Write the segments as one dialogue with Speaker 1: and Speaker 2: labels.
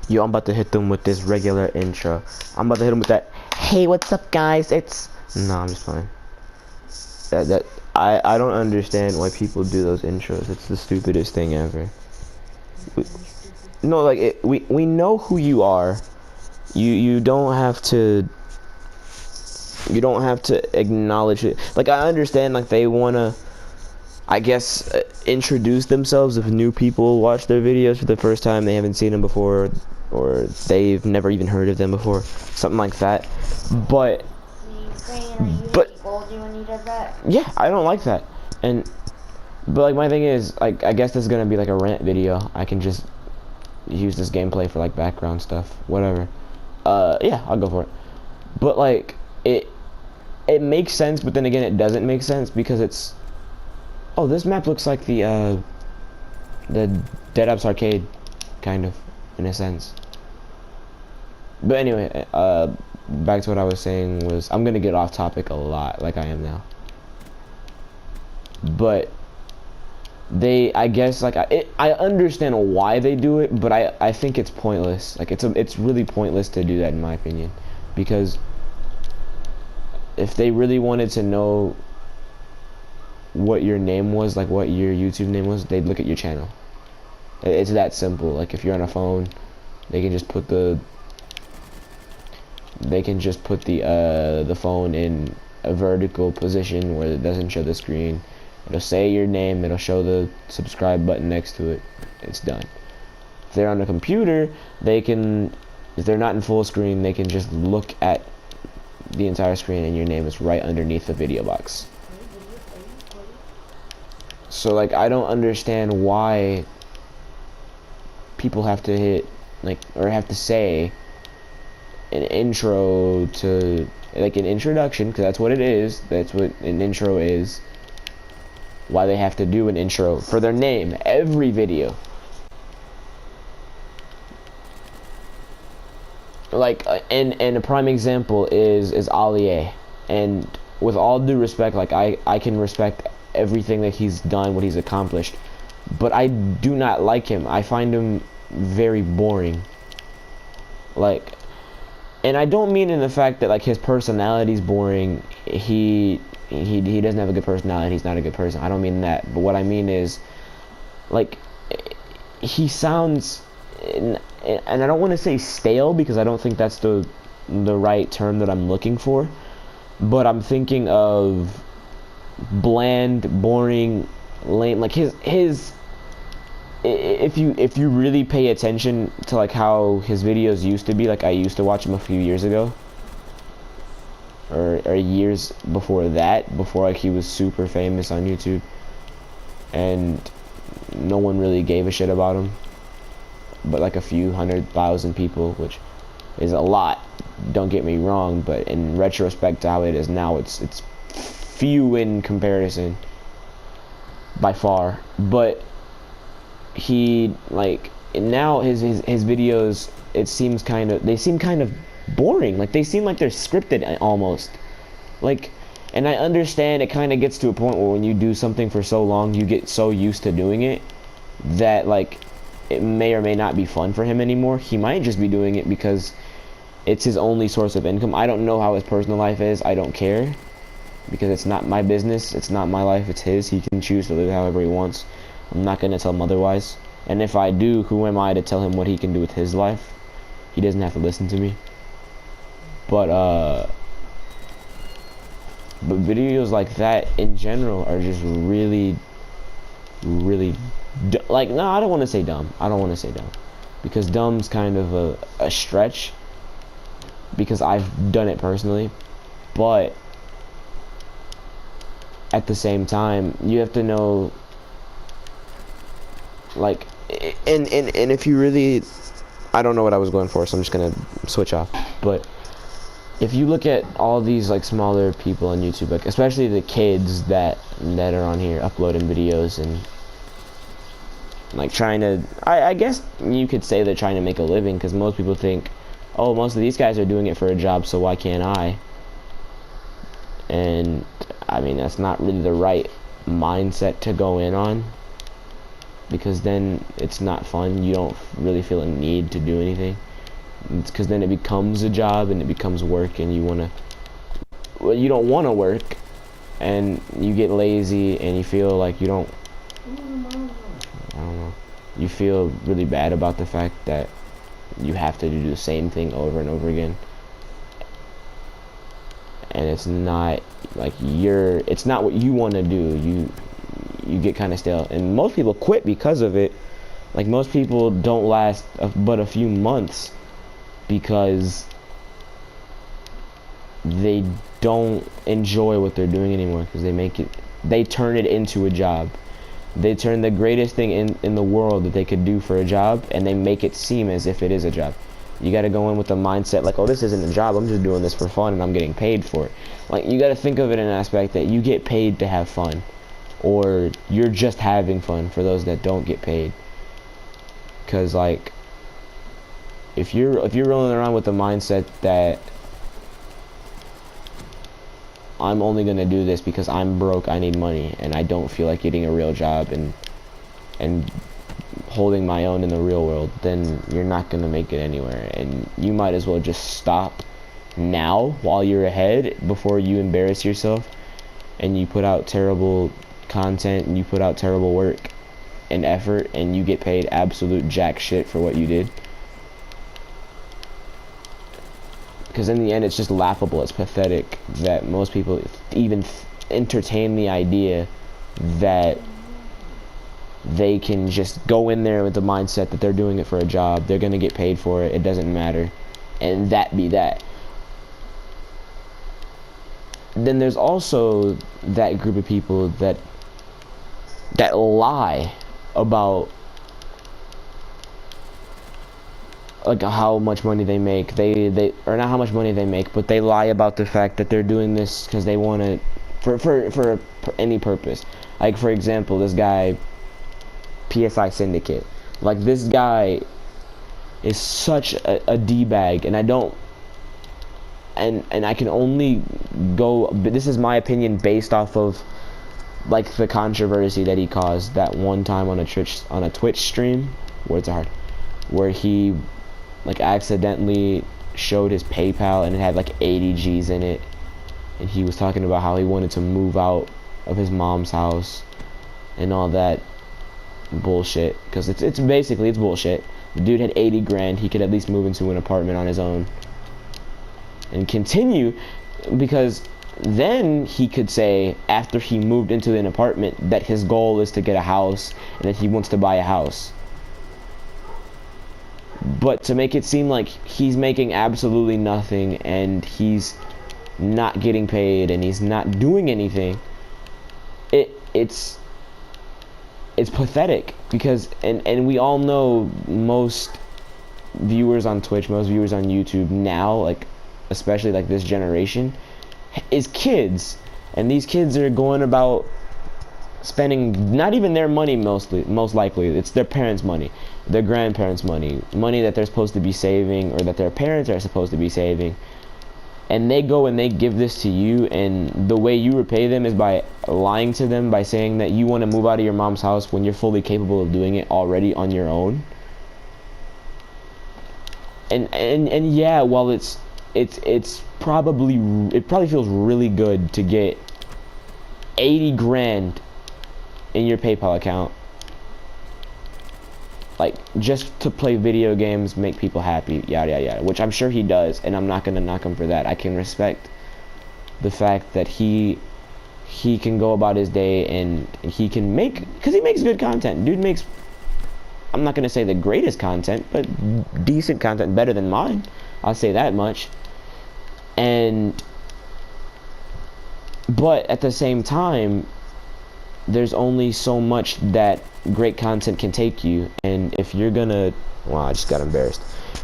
Speaker 1: Yo, I'm about to hit them with this regular intro. I'm about to hit them with that. Hey, what's up, guys? It's no, I'm just playing. I don't understand why people do those intros. It's the stupidest thing ever. No, like we know who you are. You don't have to. You don't have to acknowledge it. Like, I understand, like, they wanna, I guess, introduce themselves if new people watch their videos for the first time. They haven't seen them before, or they've never even heard of them before, something like that. But yeah, I don't like that. But like, my thing is, like, I guess this is gonna be like a rant video. I can just use this gameplay for like background stuff, whatever. Yeah, I'll go for it. But like, it makes sense, but then again, it doesn't make sense because it's. Oh, this map looks like the Dead Ops Arcade, kind of, in a sense. But anyway, back to what I was saying was, I'm gonna get off topic a lot, like I am now. But I guess, like, I understand why they do it, but I think it's pointless. Like, it's really pointless to do that, in my opinion, because if they really wanted to know what your name was, like what your YouTube name was, they'd look at your channel. It's that simple. Like, if you're on a phone, they can just put the phone in a vertical position where it doesn't show the screen. It'll say your name, it'll show the subscribe button next to it. It's done. If they're on a computer, they can, if they're not in full screen, they can just look at the entire screen and your name is right underneath the video box. So, like, I don't understand why people have to hit, like, or have to say an intro to, like, an introduction, because that's what it is. That's what an intro is. Why they have to do an intro for their name every video. Like, and a prime example is Ali. And with all due respect, like, I can respect everything that he's done, what he's accomplished, but I do not like him. I find him very boring. Like, and I don't mean in the fact that, like, his personality's boring. He doesn't have a good personality. He's not a good person. I don't mean that. But what I mean is, like, he sounds, and I don't want to say stale, because I don't think that's the right term that I'm looking for, but I'm thinking of bland, boring, lame. Like, his if you really pay attention to, like, how his videos used to be, like, I used to watch him a few years ago, or years before that, before, like, he was super famous on YouTube and no one really gave a shit about him, but like a few 100,000 people, which is a lot, don't get me wrong, but in retrospect to how it is now, it's few in comparison by far. But he, like, now his videos, they seem kind of boring. Like, they seem like they're scripted almost. Like, and I understand it kind of gets to a point where when you do something for so long, you get so used to doing it that, like, it may or may not be fun for him anymore. He might just be doing it because it's his only source of income. I don't know how his personal life is. I don't care, because it's not my business. It's not my life. It's his. He can choose to live however he wants. I'm not going to tell him otherwise. And if I do, who am I to tell him what he can do with his life? He doesn't have to listen to me. But videos like that in general are just really, really, like, no, I don't want to say dumb. I don't want to say dumb, because dumb's kind of a stretch, because I've done it personally. But at the same time, you have to know, like, and if you really, I don't know what I was going for, so I'm just gonna switch off. But if you look at all these, like, smaller people on YouTube, like, especially the kids that are on here uploading videos and, like, trying to, I guess you could say they're trying to make a living, because most people think, oh, most of these guys are doing it for a job, so why can't I? And I mean, that's not really the right mindset to go in on. because then it's not fun. You don't really feel a need to do anything. It's because then it becomes a job and it becomes work, and you don't want to work, and you get lazy, and you feel like you don't, I don't know, you feel really bad about the fact that you have to do the same thing over and over again, and it's not like it's not what you want to do. You get kind of stale, and most people quit because of it. Like, most people don't last but a few months because they don't enjoy what they're doing anymore, because they turn it into a job. They turn the greatest thing in the world that they could do for a job, and they make it seem as if it is a job. You got to go in with the mindset like, oh, this isn't a job, I'm just doing this for fun and I'm getting paid for it. Like, you got to think of it in an aspect that you get paid to have fun, or you're just having fun, for those that don't get paid. Because, like, if you're rolling around with the mindset that I'm only gonna do this because I'm broke, I need money, and I don't feel like getting a real job and holding my own in the real world, then you're not gonna make it anywhere. And you might as well just stop now while you're ahead, before you embarrass yourself and you put out terrible content and you put out terrible work and effort and you get paid absolute jack shit for what you did. Because in the end, it's just laughable. It's pathetic that most people even entertain the idea that they can just go in there with the mindset that they're doing it for a job. They're going to get paid for it. It doesn't matter. And that be that. Then there's also that group of people that lie about like how much money they make. They or not how much money they make, but they lie about the fact that they're doing this because they want to for any purpose. Like, for example, this guy PSI Syndicate. Like, this guy is such a D-bag, and I don't and I can only go, but this is my opinion based off of like the controversy that he caused that one time on a Twitch stream, where he like accidentally showed his PayPal and it had like 80 G's in it, and he was talking about how he wanted to move out of his mom's house and all that bullshit, because it's basically bullshit. The dude had 80 grand. He could at least move into an apartment on his own and continue, because then he could say after he moved into an apartment that his goal is to get a house and that he wants to buy a house. But to make it seem like he's making absolutely nothing and he's not getting paid and he's not doing anything, it's pathetic. Because and we all know most viewers on Twitch, most viewers on YouTube now, like especially like this generation, is kids, and these kids are going about spending not even their money. Most likely it's their parents' money, their grandparents' money that they're supposed to be saving, or that their parents are supposed to be saving, and they go and they give this to you, and the way you repay them is by lying to them, by saying that you want to move out of your mom's house when you're fully capable of doing it already on your own. And yeah, while it probably feels really good to get 80 grand in your PayPal account, like just to play video games, make people happy, yada yada yada, which I'm sure he does, and I'm not gonna knock him for that. I can respect the fact that he can go about his day and he can make, because he makes good content. Dude makes, I'm not gonna say the greatest content, but decent content, better than mine, I'll say that much. But at the same time, there's only so much that great content can take you, and if you're gonna, wow, I just got embarrassed.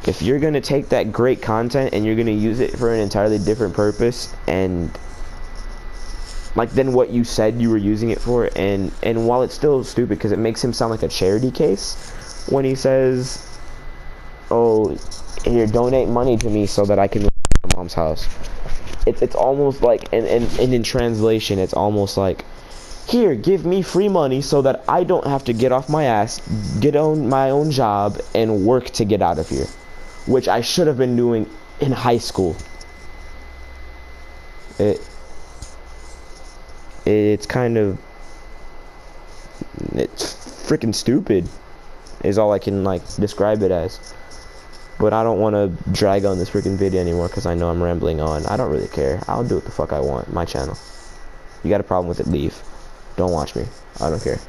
Speaker 1: If you're gonna take that great content and you're gonna use it for an entirely different purpose, and like then what you said you were using it for, and while it's still stupid because it makes him sound like a charity case when he says, oh, here, donate money to me so that I can move to my mom's house. It's almost like, and in translation, it's almost like Here, give me free money so that I don't have to get off my ass, get on my own job, and work to get out of here. Which I should have been doing in high school. It's kind of... It's freaking stupid, is all I can, like, describe it as. But I don't want to drag on this freaking video anymore because I know I'm rambling on. I don't really care. I'll do what the fuck I want. My channel. You got a problem with it, leave. Don't watch me. I don't care.